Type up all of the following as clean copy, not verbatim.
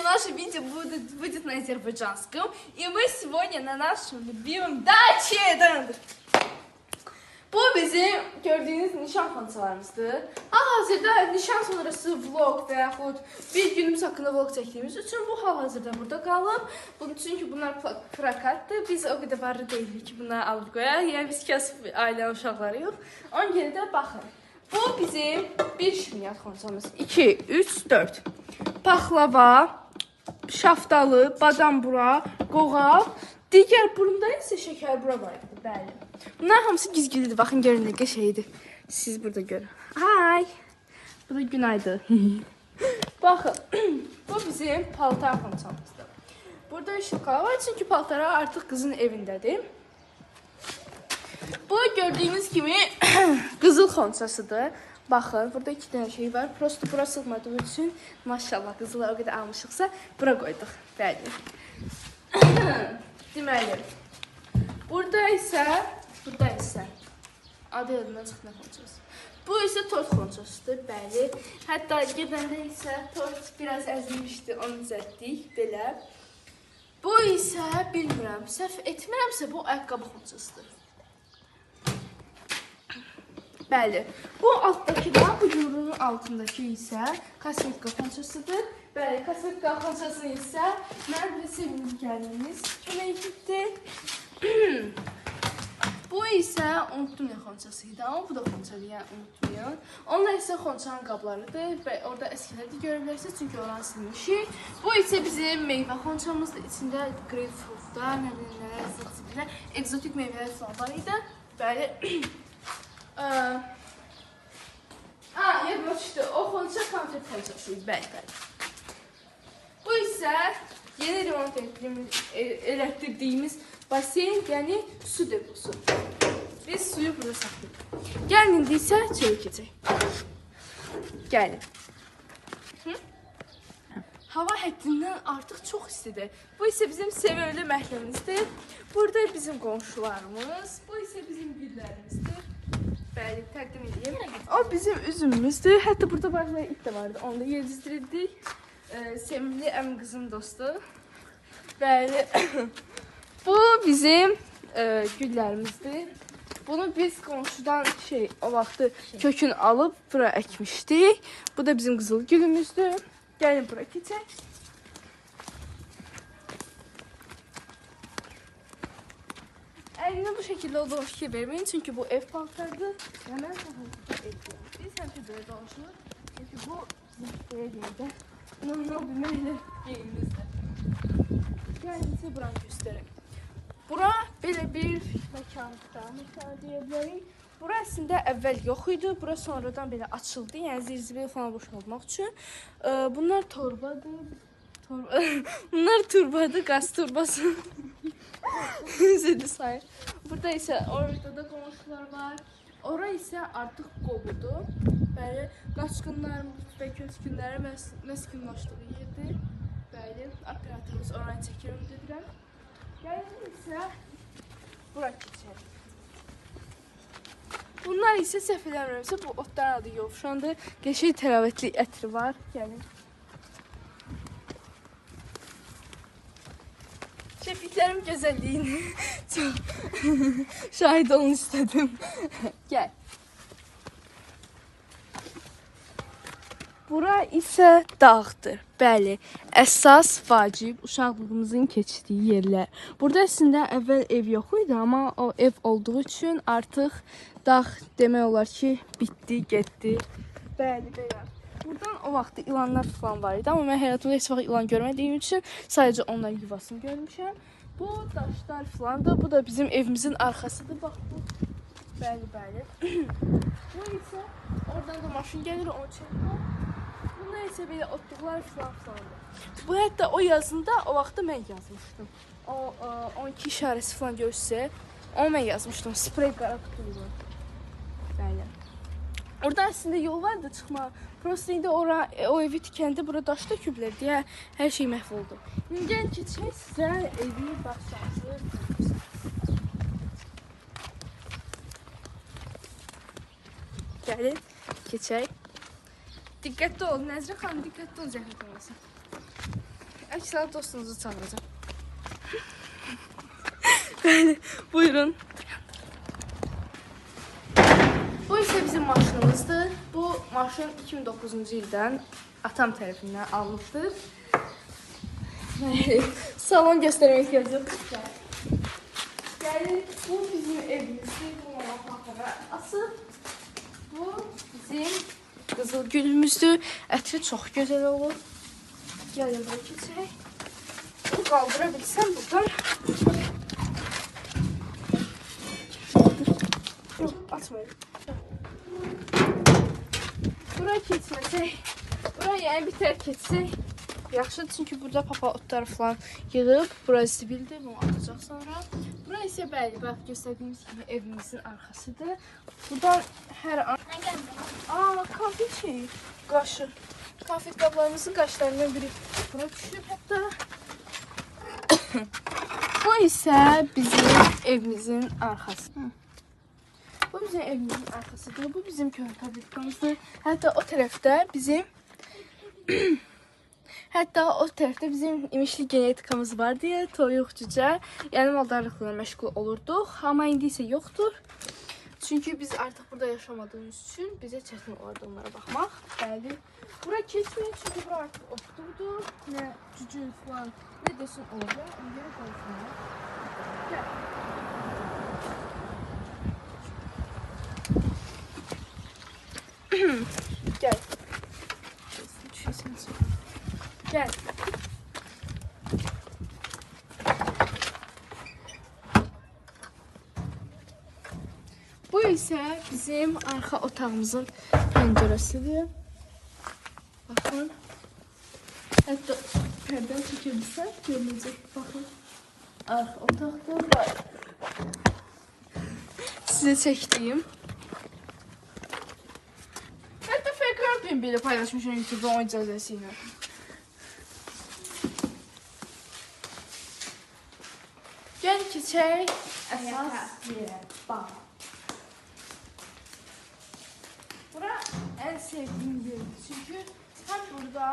наше видео будет на азербайджанском. И мы сегодня на нашем любимом даче. Bu bizim gördüğünüz nişan xonçalarımızdır. Hal-hazırda nişan sonrası vlog və yaxud bir günümüz haqqında vlog çəkdiyimiz üçün bu hal-hazırda burada qalıb. Çünki bunlar prokatdır. Biz o qədər varlı deyilik ki, bunları alıb qoyaq. Yəni biz kasıb ailə uşaqları yox. Ona görə də baxın. Bu bizim bir şirniyyat xonçamız. 2, 3, 4. Paxlava, şaftalı, badambura, qoğal. Digər burunda isə şəkərbura var idi, bəli. Bunlar hamısı gizgilidir. Baxın, görün nə qəşəngdir. Siz burada görün. Hay! Bu da günaydı. Baxın, bu bizim paltar xonçamızdır. Burada şokala var, çünki paltara artıq qızın evindədir. Bu gördüyünüz kimi qızıl xonçasıdır. Baxın, burada 2 dənə şey var. Prosto bura sığmadığı üçün maşallah qızılar o qədər almışıqsa bura qoyduq. Bəli. Deməli, burada isə adı yadından çıxmaq xonçası. Bu isə tort xonçasıdır, bəli. Hətta gedəndə isə tort biraz əzilmişdi, onu düzəltdik, belə. Bu isə, bilmirəm, səhv etmirəmsə bu ayaqqabı xonçasıdır. Bəli, bu altdakı da, bu yumruğun altındakı isə kosmetika xonçasıdır. Bəli, kosmetika xonçası isə mənim və sevimli gəlinimiz kömək etdi. Bu isə unuttum ya xonçasıydı, amma bu da xonçadır, yəni unutmayın. Onlar isə xonçanın qablarıdır və orada əskilərdə görə bilərsiniz, çünki oranı silmişik. Bu isə bizim meyvə xonçamızdır, içində greypfrutlar, nələr, egzotik meyvələr falan var idi. Bəli. Yadıma düşdü, o xonça konfet xonçasıydı, bəli. Bu isə yeni remont elətdirdiyimiz baseyn, yəni su deposu. Biz suyu burada saxlayırıq. Gəlin, indi isə çörək keçək. Gəlin. Hava həddindən artıq çox istidir. Bu isə bizim sevimli məhəlləmizdir. Burada bizim qonşularımız, bu isə bizim güllərimizdir. Bəli, təqdim edeyim. O bizim üzümümüzdür. Hətta burada başqa it də vardı. Onu da yedizdirirdik. Sevimli əmin qızın dostu. Bəli. Bu bizim güllərimizdir. Bunu biz qonşudan o vaxtı kökünü alıb bura əkmişdik. Bu da bizim qızıl gülümüzdür. Gəlin bura keçək. Əlinə bu şəkildə olduğu fikir verməyin, çünki bu ev paltardır. Həmən sahəndə evdir. Biz həmişə belə danışırıq, çünki bu belə deyildə normal bir məhlə geyimimizdir. Gəlin sizə buranı göstərək. Bura belə bir məkan deyə bilərik. Bura əslində əvvəl yox idi, bura sonradan belə açıldı, yəni zirzibil falan boşaltmaq üçün. Bunlar torbadır. Bunlar turbadır, qaz turbası. Üzüdü sayır. Burada isə orada da qonşular var. Ora isə artıq qovudur. Bəli, qaçqınlarımız və köçkünlərə məskunlaşdığı yerdir. Bəli, operatorumuz oranı çəkir, ümid edirəm. Gəlin isə bura keçək. Bunlar isə səhv eləmirəmsə bu otların adı yovşandır. Qəşəng təravətli ətri var. Gəlin. Şəfiklərim gözəlliyini çox şahid olun istədim. Gəl. Bura isə dağdır. Bəli, əsas vacib uşaqlığımızın keçdiyi yerlər. Burada əslində əvvəl ev yox idi, amma o ev olduğu üçün artıq dağ demək olar ki, bitdi, getdi. Bəli, belə. Buradan o vaxtı ilanlar falan var idi, amma mən həyatımda heç vaxt ilan görmədiyim üçün sadəcə onların yuvasını görmüşəm. Bu daşlar falandır, bu da bizim evimizin arxasıdır, bax bu. Bəli, bəli. Bu isə oradan da maşın gəlir, onu çəkir. Bunlar isə belə otluqlar falandır. Bu hətta o yazında o vaxtda mən yazmışdım. O 12 işarəsi falan görürsə, onu mən yazmışdım, sprey qara qutuyla. Bəli. Orada əslində yol vardı çıxmağa. Prosto indi o evi tikəndə bura daş döküblər deyə hər şey məhv oldu. İndi gəlin keçək sizə evi baxsanızı. Gəlin, keçək. Diqqətli olun, Nəzrə xanım, diqqətli olun zəhmət olmasın. Əksələ dostunuzu çağıracağım. Bəli, buyurun. Bu isə bizim maşınımızdır. Bu maşın 2009-cu ildən atam tərəfindən alınıbdır. Salon göstərmək ehtiyacı yoxdur. Yəni, bu bizim evimizdir. Bu mama paxara asıb. Bu bizim qızıl gülümüzdür. Ətri çox gözəl olur. Gəlin, bura keçək. Bunu qaldıra bilsəm buradan. Yox, açmayın. Buraya keçməsək, buraya yəni bir tər keçsək yaxşıdır, çünki burada papa otları falan yığıb, burası zibildir, bunu atacaq sonra. Buraya isə bəli, bax, göstərdiyimiz kimi evimizin arxasıdır. Buradan hər an... konfet şeyi, qaşı. Konfet qablarımızın qaşlarından biri bura düşüb hətta. Bu isə bizim evimizin arxası. Bu bizim evimizin arxasıdır. Bu bizim köhnə tabletkamızdır. Hətta o tərəfdə bizim imişli genetikamız var deyə toyuq cücə, yəni maldarlıqla məşğul olurduq. Amma indi isə yoxdur. Çünki biz artıq burada yaşamadığımız üçün bizə çətin olardı onlara baxmaq. Bəli. Bura keçməyin, çünki bura artıq otludur. Nə cücün falan, nə desin olacaq. Öngərə qoysunlar. Gəl. Gəl. Gəl. Bu isə bizim arxa otağımızın pəncərəsidir. Baxın. Hətta pərdən çəkilirsə görünəcək. Baxın. Arxa otaqdır. Sizə çəkdiyim. Hətta fərqlərin belə paylaşmışam YouTube'da o icazəsi ilə. Gəl keçək əsas yerə. Bax. Bura ən sevdiyim yerdir. Çünki həm burada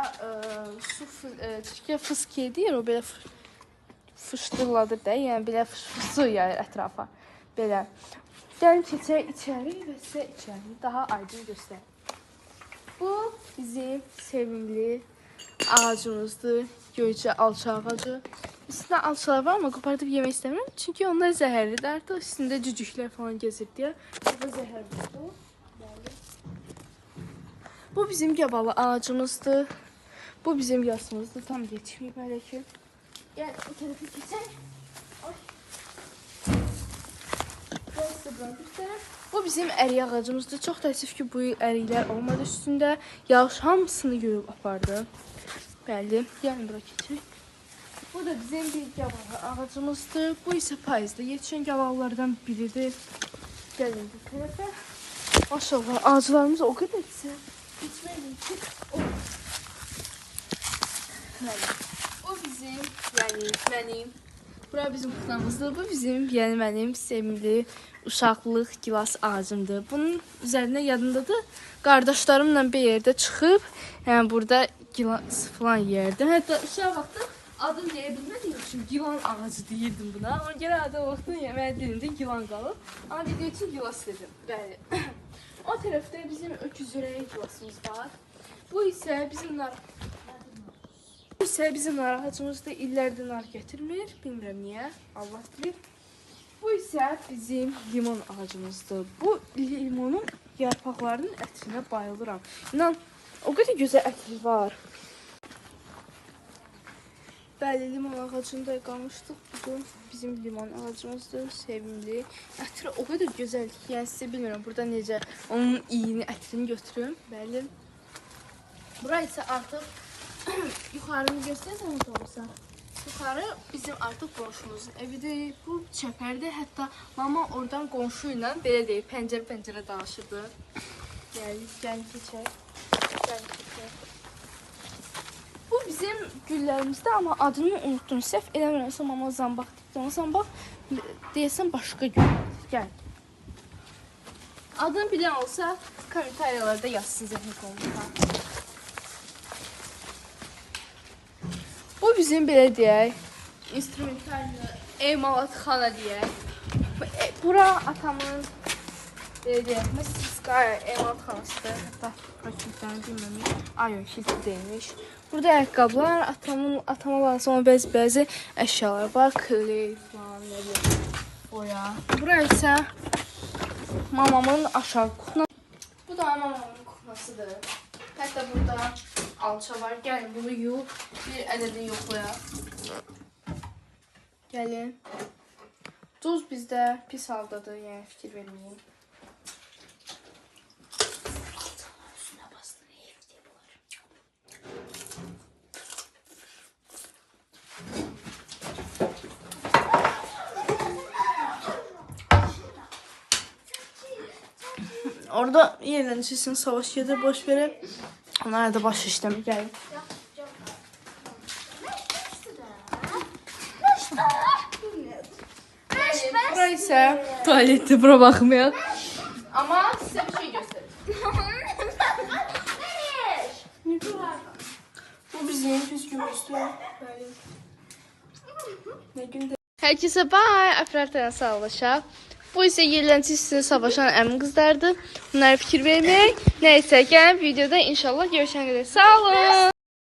Türkiyə fıskiyə deyir, o belə fışdırladır da, yəni belə fışfısı yayır ətrafa. Belə. Gəlin keçək içəri və sizə içəri daha aydın göstərim. Bu bizim sevimli ağacımızdır. Göyçə alça ağacı. Üstündə alçalar var, amma qopardıb yemək istəmirəm. Çünki onlar zəhərlidir. Artıq üstündə cücüklər falan gezir deyə. Burada zəhərlidir bu. Bu bizim gəbalı ağacımızdır. Bu bizim yasımızdır. Tam yetişməyib hələ ki. Gəl, o tərəfə keçək. Bu bizim ərik ağacımızdır. Çox təəssüf ki, bu il əriklər olmadı üstündə. Yağış hamısını yuyub apardı. Bəli, gəlin bura keçək. Bu da bizim bir gəbalı ağacımızdır. Bu isə payızda yetişən gəbalılardan biridir. Gəlin bu tərəfə. Maşallah, ağaclarımız o qədər güzel. Geçməliyik ki, bu bizim, yəni mənim, bura bizim kutamızdır. Bu bizim, yəni mənim sevimli uşaqlıq gilas ağacımdır. Bunun üzərində yadındadır, qardaşlarımla bir yerdə çıxıb, yəni burada gilas falan yerdim. Hətta uşaq vaxtı adını deyə bilmədiyim üçün gilan ağacı deyirdim buna. Ona görə adı vaxtı mənə dilimdə gilan qalıb. Amma dediyi üçün gilas dedim. Bəli. O tərəfdə bizim öküz ürəyi gilasımız var. Bu isə bizim nar ağacımızda illərdir nar gətirmir. Bilmirəm niyə, Allah bilir. Bu isə bizim limon ağacımızdır. Bu limonun yarpaqlarının ətrinə bayılıram. İnan, o qədər gözəl ətri var. Bəli, limon ağacında qalmışdıq. Bu bizim limon ağacımızdır, sevimli. Ətri o qədər gözəl ki, yəni sizə bilmirəm burada necə onun iyini, ətrini götürüm. Bəli. Bura isə artıq yuxarını göstərsəm olursa. Yuxarı bizim artıq qonşumuzun evidir. Bu çəpərdir. Hətta mama oradan qonşu ilə belə deyib, pəncərə danışırdı. Gəl keçək. Bu bizim güllərimizdə, amma adını unuttum. Səhv eləmirəmsə mama zambaq deyibdi. Ona zambaq deyəsən başqa güllərdir. Gəl. Adını bilən olsa kommentariyalarda yazsın, zəhmət olmasa. Bu Bu bizim belə deyək, instrumental emalatxana deyək. Bura atamın belə deyək, Mısırskaya emalatxanasıdır. Hətta raketlərini bilməmiş. Ay yox, kilitli deyilmiş. Burada ayaqqabılar, atama lazım olan bəzi əşyalar var. Kley falan, nə bileyim, boya. Bura isə mamamın aşağı kuxna. Bu da mamamın kuxnasıdır. Hətta burada alça var. Gəlin bunu yuyub bir ədədini yoxlayaq. Gəlin. Duz bizdə pis haldadır, yəni fikir verməyin. Orada yerləncəsinin savaş gedir, boş verir. Onlara da baş işləmir, gəlin. Bura isə tualetdir, bura baxmayaq. Amma sizə bir şey göstərəcəm. Bu bizim püskümüzdür. Nə gündə? Hər kəsə bay, əfrərdən sağlaşaq. Bu isə yerlənçi üstündə savaşan əmin qızlardır. Bunlara fikir vermək. Nəysə, gəlin videoda inşallah görüşən qədər. Sağ olun.